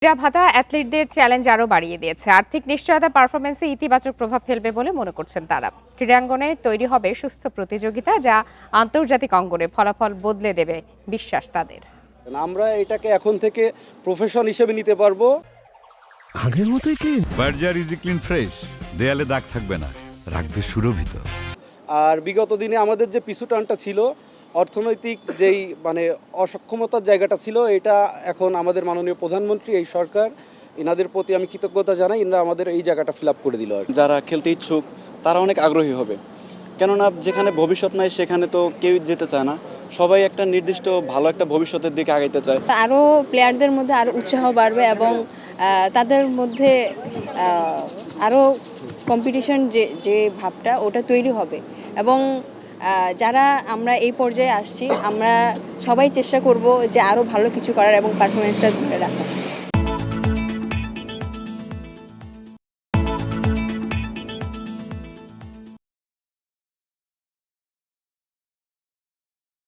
ক্রীড়া ভাতা অ্যাথলিটদের চ্যালেঞ্জ আরও বাড়িয়ে দিয়েছে। আর্থিক নিশ্চয়তা পারফরমেন্সে ইতিবাচক প্রভাব ফেলবে বলে মনে করছেন তারা। ক্রীড়াঙ্গনে তৈরি হবে সুস্থ প্রতিযোগিতা, যা আন্তর্জাতিক অঙ্গনে ফলাফল বদলে দেবে বিশ্বাস তাদের। আমরা এটাকে এখন থেকে প্রফেশন হিসেবে নিতে পারবো। আগের মতোই clean. Berger easy clean fresh, দেয়ালে দাগ থাকবে না, রাখবে সুরভিত। আর বিগত দিনে আমাদের যে পিছুটানটা ছিল, অর্থনৈতিক যেই অসক্ষমতার জায়গাটা ছিল, এটা এখন আমাদের মাননীয় প্রধানমন্ত্রী, এই সরকার, এনাদের প্রতি আমি কৃতজ্ঞতা জানাই। এনারা আমাদের এই জায়গাটা ফিল আপ করে দিল। যারা খেলতে ইচ্ছুক তারা অনেক আগ্রহী হবে, কেননা যেখানে ভবিষ্যৎ নাই সেখানে তো কেউ যেতে চায় না। সবাই একটা নির্দিষ্ট ভালো একটা ভবিষ্যতের দিকে আগাইতে চায়। আরও প্লেয়ারদের মধ্যে আরও উৎসাহ বাড়বে এবং তাদের মধ্যে আরও কম্পিটিশন যে ভাবটা ওটা তৈরি হবে। এবং যারা আমরা এই পর্যায়ে আসছি, আমরা সবাই চেষ্টা করব যে আরও ভালো কিছু করার এবং পারফরমেন্সটা ধরে রাখার।